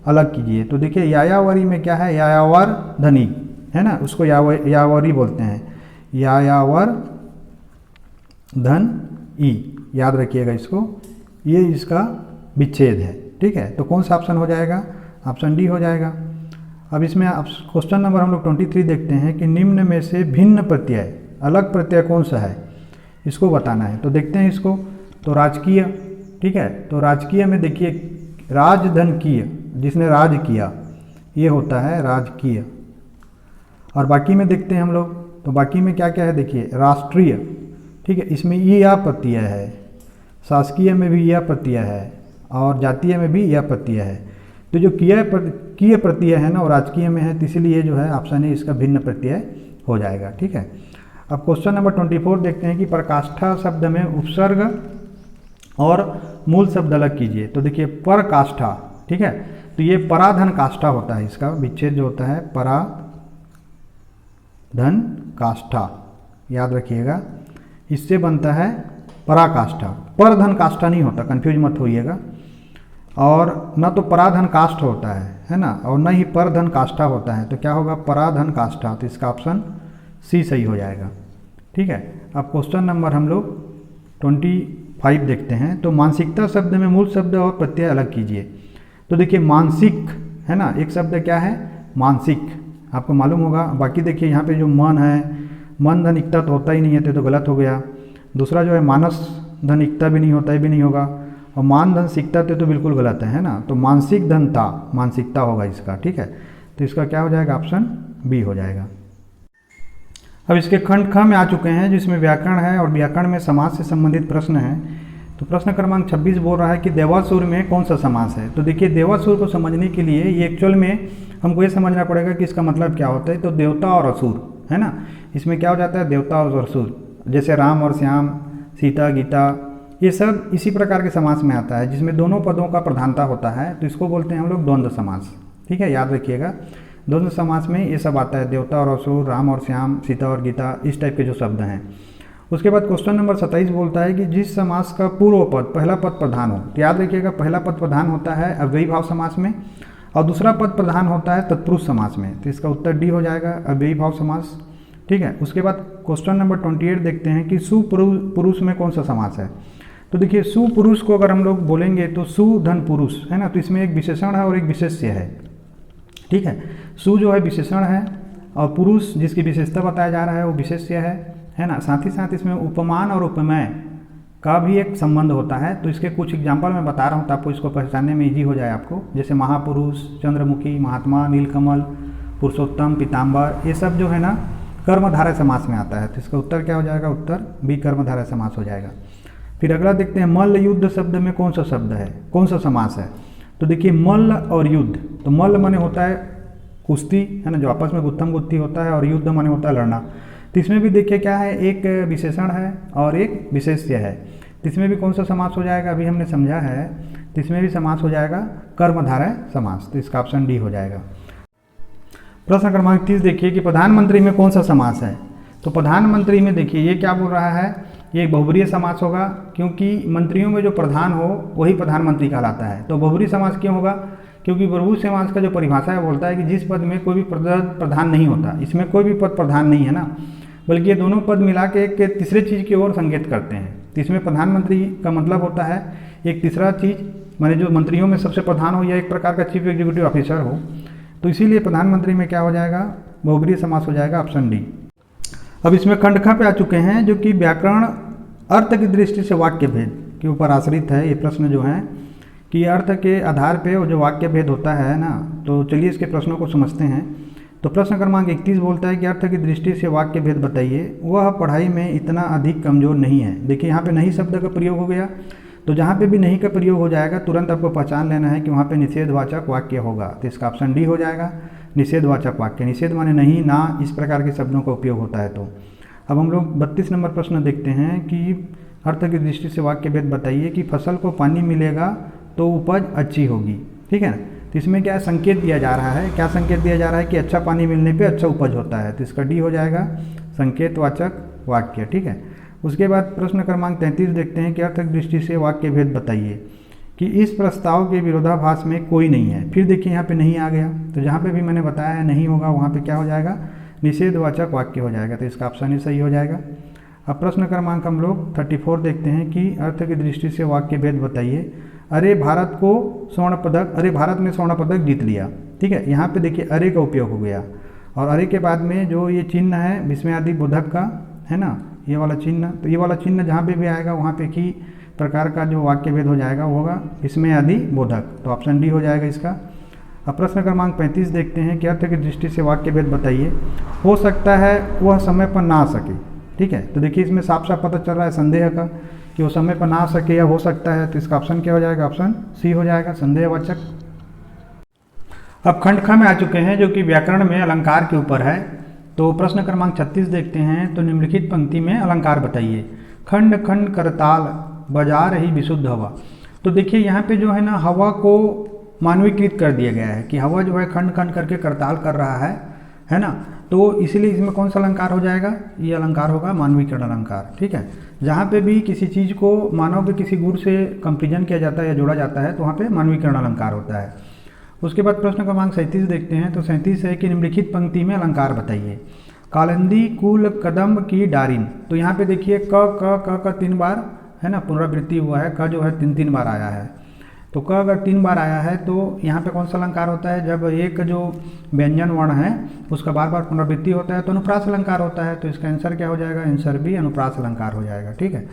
अलग कीजिए। तो देखिए यायावरी में क्या है, यायावर धनी है ना, उसको यावरी बोलते हैं, यायावर धन ई, याद रखिएगा इसको, ये इसका विच्छेद है। ठीक है, तो कौन सा ऑप्शन हो जाएगा, ऑप्शन डी हो जाएगा। अब इसमें क्वेश्चन नंबर हम लोग 23 देखते हैं कि निम्न में से भिन्न प्रत्यय, अलग प्रत्यय कौन सा है, इसको बताना है। तो देखते हैं इसको। तो राजकीय, ठीक है, तो राजकीय में देखिए राजधन कीय, जिसने राज किया, ये होता है राजकीय। और बाकी में देखते हैं हम लोग, तो बाकी में क्या क्या है देखिए, राष्ट्रीय, ठीक है, इसमें ई या प्रत्यय है, शासकीय में भी या प्रत्यय है, और जातीय में भी या प्रत्यय है। तो जो कीय प्रत्यय है ना वो राजकीय में है, तो इसीलिए जो है ऑप्शन ए इसका भिन्न प्रत्यय हो जाएगा। ठीक है, अब क्वेश्चन नंबर 24 देखते हैं कि पराकाष्ठा शब्द में उपसर्ग और मूल शब्द अलग कीजिए। तो देखिए पराकाष्ठा, ठीक है, तो ये पराधन काष्ठा होता है, इसका विच्छेद जो होता है पराधन काष्ठा, याद रखिएगा, इससे बनता है पराकाष्ठा। परधन काष्ठा नहीं होता, कंफ्यूज मत होइएगा। और न तो पराधन काष्ठ होता है ना, और न ही परधन काष्ठा होता है, तो क्या होगा, पराधन काष्ठा। तो इसका ऑप्शन सी सही हो जाएगा। ठीक है, अब क्वेश्चन नंबर हम लोग 25 देखते हैं। तो मानसिकता शब्द में मूल शब्द और प्रत्यय अलग कीजिए। तो देखिए मानसिक है ना, एक शब्द क्या है, मानसिक, आपको मालूम होगा। बाकी देखिए यहाँ पे जो मन है, मन धनिकता तो होता ही नहीं है, तो गलत हो गया। दूसरा जो है मानस धनिकता भी नहीं होता, है भी नहीं होगा। और मान धन सिकता तो बिल्कुल गलत है ना, तो मानसिक धनता, मानसिकता होगा इसका। ठीक है, तो इसका क्या हो जाएगा, ऑप्शन बी हो जाएगा। अब इसके खंड ख में आ चुके हैं, जिसमें व्याकरण है, और व्याकरण में समास से संबंधित प्रश्न है। तो प्रश्न क्रमांक 26 बोल रहा है कि देवासुर में कौन सा समास है। तो देखिए देवासुर को समझने के लिए ये एक्चुअल में हमको ये समझना पड़ेगा कि इसका मतलब क्या होता है। तो देवता और असुर है ना, इसमें क्या हो जाता है, देवता और असुर, जैसे राम और श्याम, सीता, गीता, ये सब इसी प्रकार के समास में आता है, जिसमें दोनों पदों का प्रधानता होता है। तो इसको बोलते हैं हम लोग द्वंद्व समास। ठीक है, याद रखिएगा, द्वंद्व समास में ये सब आता है, देवता और असुर, राम और श्याम, सीता और गीता, इस टाइप के जो शब्द हैं। उसके बाद क्वेश्चन नंबर 27 बोलता है कि जिस समास का पूर्व पद पहला पद प्रधान हो। तो याद रखिएगा, पहला पद प्रधान होता है अव्ययी भाव समास में, और दूसरा पद प्रधान होता है तत्पुरुष समास में। तो इसका उत्तर डी हो जाएगा, अव्ययी भाव समास। ठीक है, उसके बाद क्वेश्चन नंबर 28 देखते हैं कि सुपुरुष में कौन सा समास है। तो देखिए सुपुरुष को अगर हम लोग बोलेंगे तो सुधन पुरुष है ना, तो इसमें एक विशेषण है और एक विशेष्य है। ठीक है, सु जो है विशेषण है, और पुरुष जिसकी विशेषता बताया जा रहा है वो विशेष्य है ना। साथ ही साथ इसमें उपमान और उपमेय का भी एक संबंध होता है। तो इसके कुछ एग्जाम्पल मैं बता रहा हूँ ताकि इसको पहचानने में ईजी हो जाए आपको। जैसे महापुरुष, चंद्रमुखी, महात्मा, नीलकमल, पुरुषोत्तम, पीताम्बर, ये सब जो है ना कर्मधारय समास में आता है। तो इसका उत्तर क्या हो जाएगा, उत्तर बी कर्मधारय समास हो जाएगा। फिर अगला देखते हैं मल्ल युद्ध शब्द में कौन सा शब्द है, कौन सा समास है। तो देखिए मल्ल और युद्ध, तो मल्ल माने होता है कुश्ती है ना, जो आपस में गुत्थम गुत्थी होता है, और युद्ध माने होता है लड़ना। तो इसमें भी देखिए क्या है, एक विशेषण है और एक विशेष्य है। तो इसमें भी कौन सा समास हो जाएगा, अभी हमने समझा है। तो इसमें भी समास हो जाएगा कर्मधारय समास। तो इसका ऑप्शन डी हो जाएगा। प्रश्न क्रमांक 30 देखिए कि प्रधानमंत्री में कौन सा समास है। तो प्रधानमंत्री में देखिए ये क्या बोल रहा है, ये बहुब्रीय समास होगा, क्योंकि मंत्रियों में जो प्रधान हो वही प्रधानमंत्री कहलाता है। तो बहुब्रीय समास क्यों होगा, क्योंकि बहुब्रीय समास का जो परिभाषा है बोलता है कि जिस पद में कोई भी प्रधान नहीं होता, इसमें कोई भी पद प्रधान नहीं है ना, बल्कि ये दोनों पद मिला के एक तीसरे चीज़ की ओर संकेत करते हैं। तो इसमें प्रधानमंत्री का मतलब होता है एक तीसरा चीज़, माने जो मंत्रियों में सबसे प्रधान हो या एक प्रकार का चीफ एग्जीक्यूटिव ऑफिसर हो। तो इसीलिए प्रधानमंत्री में क्या हो जाएगा, बहुब्रीय समास हो जाएगा, ऑप्शन डी। अब इसमें खंड ख पे आ चुके हैं, जो कि व्याकरण अर्थ की दृष्टि से वाक्य भेद के ऊपर आश्रित है। ये प्रश्न जो है कि अर्थ के आधार पे वो जो वाक्य भेद होता है ना, तो चलिए इसके प्रश्नों को समझते हैं। तो प्रश्न क्रमांक 31 बोलता है कि अर्थ की दृष्टि से वाक्य भेद बताइए। वह पढ़ाई में इतना अधिक कमज़ोर नहीं है। देखिए यहाँ पे नहीं शब्द का प्रयोग हो गया, तो जहाँ पे भी नहीं का प्रयोग हो जाएगा तुरंत आपको पहचान लेना है कि वहाँ पे निषेधवाचक वाक्य होगा। तो इसका ऑप्शन डी हो जाएगा, निषेधवाचक वाक्य। निषेध माने नहीं, ना, इस प्रकार के शब्दों का उपयोग होता है। तो अब हम लोग 32 नंबर प्रश्न देखते हैं कि अर्थ की दृष्टि से वाक्य भेद बताइए कि फसल को पानी मिलेगा तो उपज अच्छी होगी। ठीक है, तो इसमें क्या संकेत दिया जा रहा है, क्या संकेत दिया जा रहा है कि अच्छा पानी मिलने पे अच्छा उपज होता है। तो इसका डी हो जाएगा, संकेतवाचक वाक्य। ठीक है, उसके बाद प्रश्न क्रमांक 33 देखते हैं कि अर्थ की दृष्टि से वाक्य भेद बताइए कि इस प्रस्ताव के विरोधाभास में कोई नहीं है। फिर देखिए यहाँ पे नहीं आ गया, तो जहाँ पे भी मैंने बताया है नहीं होगा वहाँ पे क्या हो जाएगा, निषेधवाचक वाक्य हो जाएगा। तो इसका ऑप्शन ही सही हो जाएगा। अब प्रश्न क्रमांक हम लोग 34 देखते हैं कि अर्थ की दृष्टि से वाक्य भेद बताइए। अरे भारत को स्वर्ण पदक, अरे भारत ने स्वर्ण पदक जीत लिया। ठीक है, यहाँ पे देखिए अरे का उपयोग हो गया और अरे के बाद में जो ये चिन्ह है विस्मयादि बोधक का है ना, ये वाला चिन्ह, तो ये वाला चिन्ह जहाँ पे भी आएगा वहाँ पे की प्रकार का जो वाक्य भेद हो जाएगा वो होगा विस्मयादि बोधक। तो ऑप्शन डी हो जाएगा इसका। अब प्रश्न क्रमांक 35 देखते हैं कि अर्थ की दृष्टि से वाक्य भेद बताइए। हो सकता है वह समय पर ना आ सके। ठीक है, तो देखिए इसमें साफ साफ पता चल रहा है संदेह का कि वो समय पर ना आ सके या हो सकता है। तो इसका ऑप्शन क्या हो जाएगा, ऑप्शन सी हो जाएगा, संदेहवाचक। अब खंड ख में आ चुके हैं जो कि व्याकरण में अलंकार के ऊपर है। तो प्रश्न क्रमांक 36 देखते हैं। तो निम्नलिखित पंक्ति में अलंकार बताइए। खंड खंड करताल बजा रही विशुद्ध हवा। तो देखिए यहाँ पे जो है ना हवा को मानवीकृत कर दिया गया है कि हवा जो है खंड खंड करके करताल कर रहा है ना। तो इसलिए इसमें कौन सा अलंकार हो जाएगा, ये अलंकार होगा मानवीकरण अलंकार। ठीक है, जहाँ पे भी किसी चीज़ को मानव के किसी गुण से कंपेरिजन किया जाता है या जोड़ा जाता है तो वहाँ पे मानवीकरण अलंकार होता है। उसके बाद प्रश्न क्रमांक 37 देखते हैं। तो 37 है कि निम्नलिखित पंक्ति में अलंकार बताइए। कालिंदी कुल कदम की डारिन। तो यहाँ पे देखिए क 3 बार है ना पुनरावृत्ति हुआ है, क जो है 3 बार आया है। तो क अगर 3 बार आया है तो यहाँ पे कौन सा अलंकार होता है, जब एक जो व्यंजन वर्ण है उसका बार बार पुनरावृत्ति होता है तो अनुप्रास अलंकार होता है। तो इसका आंसर क्या हो जाएगा, आंसर भी अनुप्रास अलंकार हो जाएगा। ठीक है,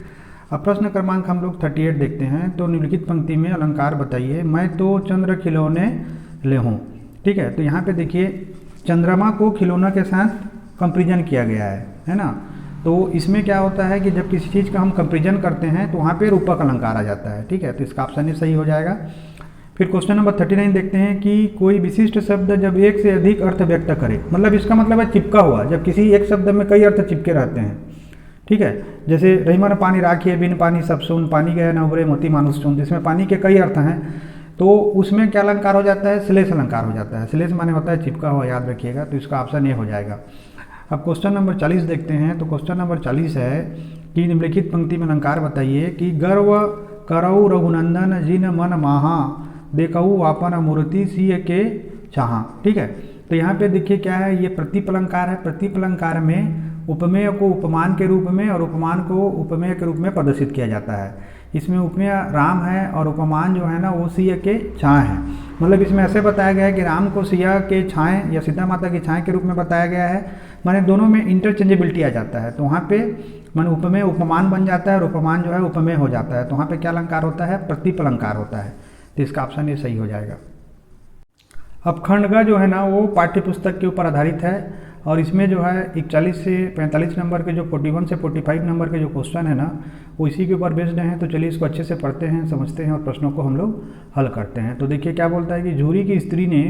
अब प्रश्न क्रमांक हम लोग 38 देखते हैं। तो निम्नलिखित पंक्ति में अलंकार बताइए। मैं तो चंद्र खिलौने ले हूँ। ठीक है, तो यहाँ पे देखिए चंद्रमा को खिलौना के साथ कंपेरिजन किया गया है ना। तो इसमें क्या होता है कि जब किसी चीज़ का हम कंपेरिजन करते हैं तो वहाँ पे रूपक अलंकार आ जाता है। ठीक है, तो इसका ऑप्शन ही सही हो जाएगा। फिर क्वेश्चन नंबर 39 देखते हैं कि कोई विशिष्ट शब्द जब एक से अधिक अर्थ व्यक्त करे, मतलब इसका मतलब है चिपका हुआ, जब किसी एक शब्द में कई अर्थ चिपके रहते हैं। ठीक है, जैसे रहीमन पानी राखिए बिन पानी सब सुन, पानी गया न उबरे मोती मानुष चुन, जिसमें पानी के कई अर्थ हैं तो उसमें क्या अलंकार हो जाता है, श्लेष अलंकार हो जाता है। श्लेष माने होता है चिपका हुआ, याद रखिएगा। तो इसका ऑप्शन ए हो जाएगा। अब क्वेश्चन नंबर 40 देखते हैं। तो क्वेश्चन नंबर 40 है कि निम्नलिखित पंक्ति में अलंकार बताइए कि गर्व करऊ रघुनंदन जिन मन माहा देखऊ आपन मूर्ति सिय के चाहा। ठीक है, तो यहाँ पे देखिए क्या है, ये प्रतीप अलंकार है। प्रतीप अलंकार में उपमेय को उपमान के रूप में और उपमान को उपमेय के रूप में प्रदर्शित किया जाता है। इसमें उपमेय राम है और उपमान जो है ना वो सिया के छाए हैं। मतलब इसमें ऐसे बताया गया है कि राम को सिया के छाए या सीता माता की छाए के रूप में बताया गया है। माने दोनों में इंटरचेंजेबिलिटी आ जाता है। तो वहाँ पे माने उपमेय उपमान बन जाता है और उपमान जो है उपमेय हो जाता है। तो वहाँ पे क्या अलंकार होता है, प्रतीप अलंकार होता है। तो इसका ऑप्शन ये सही हो जाएगा। अब खंडगा जो है ना वो पाठ्य पुस्तक के ऊपर आधारित है और इसमें जो है 41 से 45 नंबर के जो 41 से 45 नंबर के जो क्वेश्चन है ना वो इसी के ऊपर बेस्ड हैं। तो चलिए इसको अच्छे से पढ़ते हैं, समझते हैं और प्रश्नों को हम लोग हल करते हैं। तो देखिए क्या बोलता है कि झूरी की स्त्री ने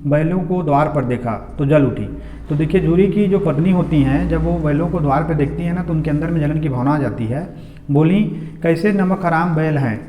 बैलों को द्वार पर देखा तो जल उठी। तो देखिए झूरी की जो पत्नी होती हैं जब वो बैलों को द्वार पर देखती है ना तो उनके अंदर में जलन की भावना आ जाती है। बोली कैसे नमक हराम बैल हैं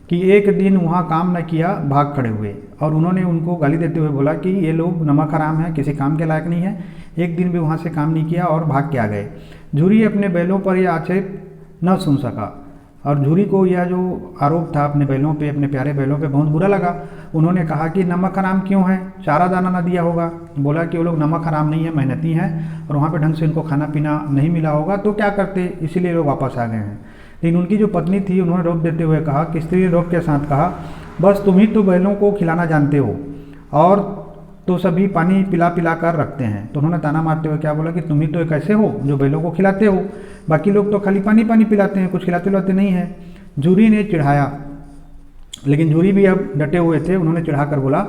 कि एक दिन वहाँ काम न किया भाग खड़े हुए। और उन्होंने उनको गाली देते हुए बोला कि ये लोग नमक हराम हैं, किसी काम के लायक नहीं है, एक दिन भी वहाँ से काम नहीं किया और भाग के आ गए। झूरी अपने बैलों पर यह आक्षेप न सुन सका और झूरी को यह जो आरोप था अपने बैलों पे, अपने प्यारे बैलों पे बहुत बुरा लगा। उन्होंने कहा कि नमक हराम क्यों है, चारा दाना न दिया होगा। बोला कि वो लोग नमक हराम नहीं है, मेहनती हैं और वहाँ पे ढंग से इनको खाना पीना नहीं मिला होगा तो क्या करते, इसीलिए लोग वापस आ गए हैं। लेकिन उनकी जो पत्नी थी उन्होंने रोक देते हुए कहा कि स्त्री ने रोक के साथ कहा बस तुम ही तो बैलों को खिलाना जानते हो और तो सभी पानी पिला पिला कर रखते हैं। तो उन्होंने ताना मारते हुए क्या बोला कि तुम ही तो एक ऐसे हो जो बैलों को खिलाते हो, बाकी लोग तो खाली पानी पानी पिलाते हैं, कुछ खिलाते पिलाते नहीं है। झूरी ने चिढ़ाया, लेकिन झूरी भी अब डटे हुए थे। उन्होंने चिढ़ा कर बोला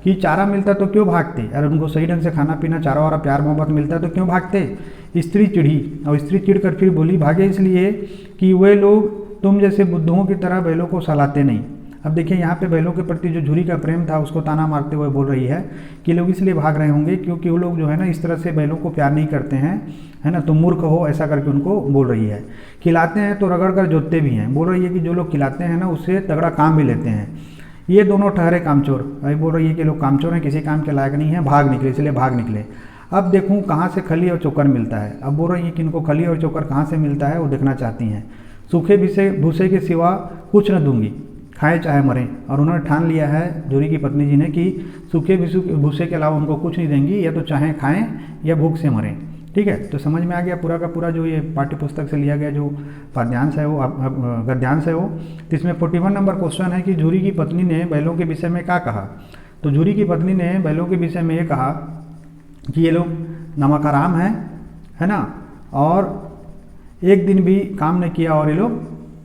कि चारा मिलता तो क्यों भागते, अगर उनको सही ढंग से खाना पीना चारा वारा प्यार मोहब्बत मिलता तो क्यों भागते। स्त्री चिढ़ी और स्त्री चिढ़ कर फिर बोली भागे इसलिए कि वे लोग तुम जैसे बुद्धुओं की तरह बैलों को सहलाते नहीं। अब देखिए यहाँ पे बैलों के प्रति जो झूरी का प्रेम था उसको ताना मारते हुए बोल रही है कि लोग इसलिए भाग रहे होंगे क्योंकि वो लोग जो है ना इस तरह से बैलों को प्यार नहीं करते हैं, है ना, तुम मूर्ख हो, ऐसा करके उनको बोल रही है। खिलाते हैं तो रगड़ कर जोतते भी हैं, बोल रही है कि जो लोग खिलाते हैं ना उससे तगड़ा काम भी लेते हैं। ये दोनों ठहरे कामचोर। अभी बोल रही है कि लोग कामचोर हैं, किसी काम के लायक नहीं है, भाग निकले, इसलिए भाग निकले। अब देखूँ कहाँ से खली और चोकर मिलता है। अब बोल रही है कि इनको खली और चोकर कहाँ से मिलता है वो देखना चाहती हैं। सूखे भूसे के सिवा कुछ न दूंगी, खाएं चाहे मरें। और उन्होंने ठान लिया है झूरी की पत्नी जी ने कि सूखे भूसे के अलावा उनको कुछ नहीं देंगी, या तो चाहे खाएं या भूख से मरें। ठीक है, तो समझ में आ गया पूरा का पूरा जो ये पाठ्य पुस्तक से लिया गया जो पद्यांश है वो गद्यांश है वो। तो इसमें 41 नंबर क्वेश्चन है कि झूरी की पत्नी ने बैलों के विषय में क्या कहा। तो झूरी की पत्नी ने बैलों के विषय में ये कहा कि ये लोग नमकाराम हैं, है ना, और एक दिन भी काम नहीं किया और ये लोग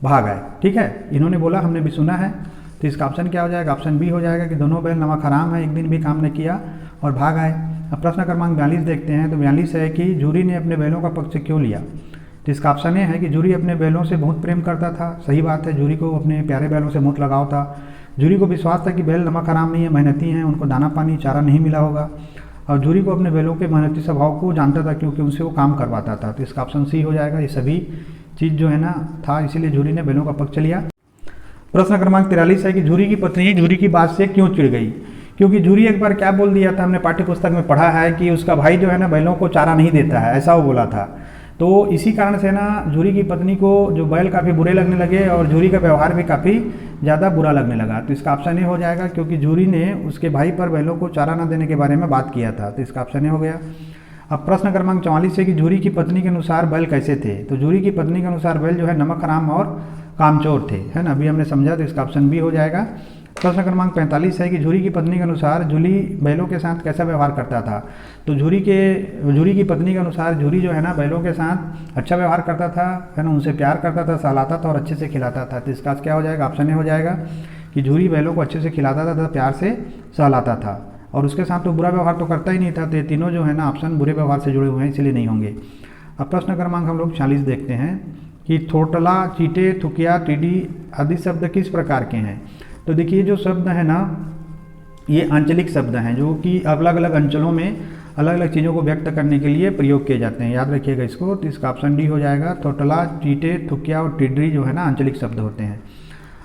भाग आए। ठीक है, इन्होंने बोला, हमने भी सुना है। तो इसका ऑप्शन क्या हो जाएगा, ऑप्शन बी हो जाएगा कि दोनों बैल नमक हराम है, एक दिन भी काम नहीं किया और भाग आए। अब प्रश्न क्रमांक 42 देखते हैं। तो 42 है कि झूरी ने अपने बैलों का पक्ष क्यों लिया। तो इसका ऑप्शन ये है कि झूरी अपने बैलों से बहुत प्रेम करता था। सही बात है, झूरी को अपने प्यारे बैलों से बहुत लगाव था। झूरी को विश्वास था कि बैल नमक हराम नहीं है, मेहनती हैं, उनको दाना पानी चारा नहीं मिला होगा। और झूरी को अपने बैलों के मेहनती स्वभाव को जानता था क्योंकि उनसे वो काम करवाता था। तो इसका ऑप्शन सी हो जाएगा। ये सभी चीज़ जो है ना था, इसीलिए झूरी ने बैलों का पक्ष लिया। प्रश्न क्रमांक 43 है कि झूरी की पत्नी झूरी की बात से क्यों चिढ़ गई। क्योंकि झूरी एक बार क्या बोल दिया था, हमने पाठ्य पुस्तक में पढ़ा है कि उसका भाई जो है ना बैलों को चारा नहीं देता है, ऐसा वो बोला था। तो इसी कारण से ना झूरी की पत्नी को जो बैल काफ़ी बुरे लगने लगे और झूरी का व्यवहार भी काफ़ी ज़्यादा बुरा लगने लगा। तो इसका ऑप्शन ए हो जाएगा क्योंकि झूरी ने उसके भाई पर बैलों को चारा न देने के बारे में बात किया था। तो इसका ऑप्शन ए हो गया। अब प्रश्न क्रमांक 44 है कि झूरी की पत्नी के अनुसार बैल कैसे थे। तो झूरी की पत्नी के अनुसार बैल जो है नमक हराम और कामचोर थे, है ना, अभी हमने समझा। तो इसका ऑप्शन बी हो जाएगा। प्रश्न क्रमांक 45 है कि झूरी की पत्नी के अनुसार झूरी बैलों के साथ कैसा व्यवहार करता था। तो झूरी की पत्नी के अनुसार झूरी जो है ना बैलों के साथ अच्छा व्यवहार करता था, है ना, उनसे प्यार करता था, सहलाता था और अच्छे से खिलाता था। तो इसका क्या हो जाएगा, ऑप्शन ए हो जाएगा कि झूरी बैलों को अच्छे से खिलाता था, प्यार से सहलाता था और उसके साथ तो बुरा व्यवहार तो करता ही नहीं था। तो ये तीनों जो है ना ऑप्शन बुरे व्यवहार से जुड़े हुए हैं, इसलिए नहीं होंगे। अब प्रश्न क्रमांक हम लोग 40 देखते हैं कि थोटला, चीटे, थुकिया, टीडी आदि शब्द किस प्रकार के हैं। तो देखिए जो शब्द है ना ये आंचलिक शब्द हैं जो कि अलग अलग अंचलों में अलग अलग चीज़ों को व्यक्त करने के लिए प्रयोग किए जाते हैं, याद रखिएगा इसको। तो इसका ऑप्शन डी हो जाएगा। थोटला, चीटे, थुकिया और टिड्री जो है ना आंचलिक शब्द होते हैं।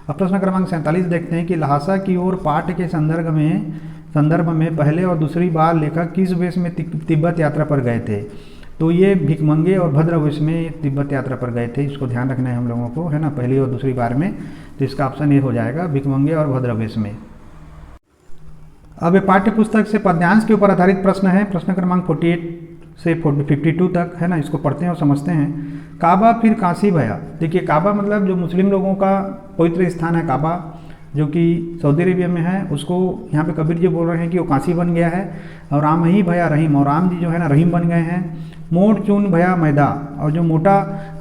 अब प्रश्न क्रमांक 47 देखते हैं कि लहासा की ओर पाठ के संदर्भ में पहले और दूसरी बार लेखक किस वेश में तिब्बत यात्रा पर गए थे। तो ये भिखमंगे और भद्र वेश में तिब्बत यात्रा पर गए थे, इसको ध्यान रखना है हम लोगों को, है ना, पहली और दूसरी बार में। तो इसका ऑप्शन ये हो जाएगा, भिखमंगे और भद्र वेश में। अब ये पाठ्य पुस्तक से पद्यांश के ऊपर आधारित प्रश्न है, प्रश्न क्रमांक 48 से 52 तक, है ना, इसको पढ़ते हैं और समझते हैं। काबा फिर काशी भया। देखिए काबा मतलब जो मुस्लिम लोगों का पवित्र स्थान है काबा, जो कि सऊदी अरेबिया में है, उसको यहाँ पे कबीर जी बोल रहे हैं कि वो काशी बन गया है। और राम ही भया रहीम, और राम जी जो है ना रहीम बन गए हैं। मोट चून भया मैदा, और जो मोटा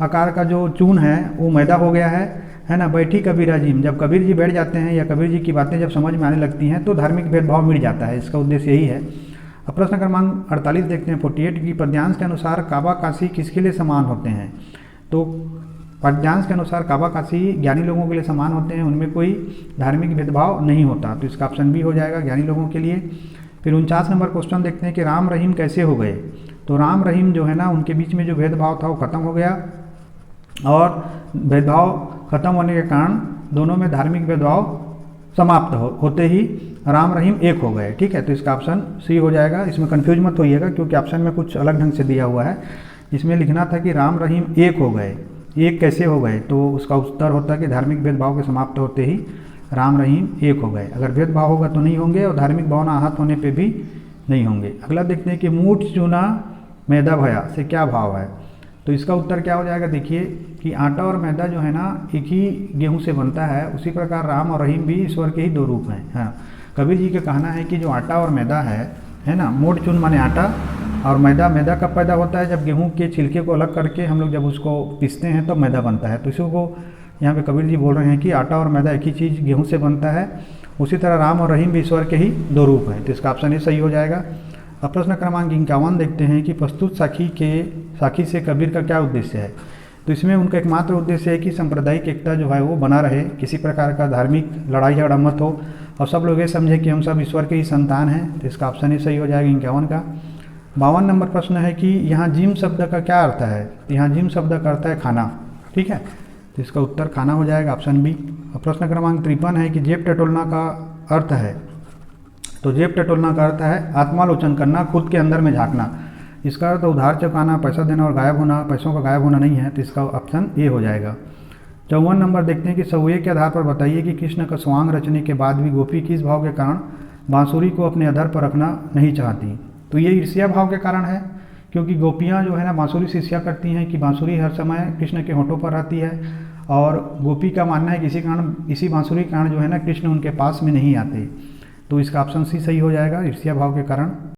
आकार का जो चून है वो मैदा हो गया है ना। बैठी कबीरा जी, जब कबीर जी बैठ जाते हैं या कबीर जी की बातें जब समझ में आने लगती हैं तो धार्मिक भेदभाव मिट जाता है, इसका उद्देश्य यही है। अब प्रश्न क्रमांक 48 देखते हैं 48 की पद्यांश के अनुसार काबा काशी किसके लिए समान होते हैं। तो पद्यांश के अनुसार काबा काशी ज्ञानी लोगों के लिए समान होते हैं, उनमें कोई धार्मिक भेदभाव नहीं होता। तो इसका ऑप्शन बी हो जाएगा, ज्ञानी लोगों के लिए। फिर 49 नंबर क्वेश्चन देखते हैं कि राम रहीम कैसे हो गए। तो राम रहीम जो है ना उनके बीच में जो भेदभाव था वो खत्म हो गया, और भेदभाव खत्म होने के कारण दोनों में धार्मिक भेदभाव समाप्त होते ही राम रहीम एक हो गए। ठीक है, तो इसका ऑप्शन सी हो जाएगा। इसमें कन्फ्यूज मत होइएगा क्योंकि ऑप्शन में कुछ अलग ढंग से दिया हुआ है। इसमें लिखना था कि राम रहीम एक हो गए, एक कैसे हो गए, तो उसका उत्तर होता है कि धार्मिक भेदभाव के समाप्त होते ही राम रहीम एक हो गए। अगर भेदभाव होगा तो नहीं होंगे, और धार्मिक भावना आहत होने पे भी नहीं होंगे। अगला देखते हैं कि मूठ चूना मैदा भया से क्या भाव है। तो इसका उत्तर क्या हो जाएगा, देखिए कि आटा और मैदा जो है ना एक ही गेहूं से बनता है, उसी प्रकार राम और रहीम भी ईश्वर के ही दो रूप हैं। हाँ, कबीर जी का कहना है कि जो आटा और मैदा है ना, मोट चून माने आटा, और मैदा कब पैदा होता है, जब गेहूं के छिलके को अलग करके हम लोग जब उसको पीसते हैं तो मैदा बनता है। तो इसी को यहाँ पे कबीर जी बोल रहे हैं कि आटा और मैदा एक ही चीज़ गेहूं से बनता है, उसी तरह राम और रहीम भी ईश्वर के ही दो रूप हैं। तो इसका ऑप्शन ये सही हो जाएगा। अब प्रश्न क्रमांक 51 देखते हैं कि प्रस्तुत साखी से कबीर का क्या उद्देश्य है। तो इसमें उनका एकमात्र उद्देश्य है कि सांप्रदायिक एकता जो है वो बना रहे, किसी प्रकार का धार्मिक लड़ाई झगड़ा मत हो और सब लोग ये समझे कि हम सब ईश्वर के ही संतान हैं। तो इसका ऑप्शन ही सही हो जाएगा 51 का। 52 नंबर प्रश्न है कि यहाँ जिम शब्द का क्या अर्थ है। यहाँ जिम शब्द का अर्थ है खाना, ठीक है, तो इसका उत्तर खाना हो जाएगा, ऑप्शन बी। और प्रश्न क्रमांक 53 है कि जेब टटोलना का अर्थ है। तो जेब टटोलना का अर्थ है आत्मालोचन करना, खुद के अंदर में झांकना। इसका अर्थ उधार चुकाना, पैसा देना और गायब होना, पैसों का गायब होना नहीं है, तो इसका ऑप्शन ए हो जाएगा। 54 नंबर देखते हैं कि सवैये के आधार पर बताइए कि कृष्ण का स्वांग रचने के बाद भी गोपी किस भाव के कारण बांसुरी को अपने अधर पर रखना नहीं चाहती। तो ये ईर्ष्या भाव के कारण है, क्योंकि गोपियाँ जो है ना बांसुरी से ईर्ष्या करती हैं कि बांसुरी हर समय कृष्ण के होठों पर रहती है, और गोपी का मानना है कि इसी बांसुरी के कारण जो है ना कृष्ण उनके पास में नहीं आते। तो इसका ऑप्शन सी सही हो जाएगा, ईर्ष्या भाव के कारण।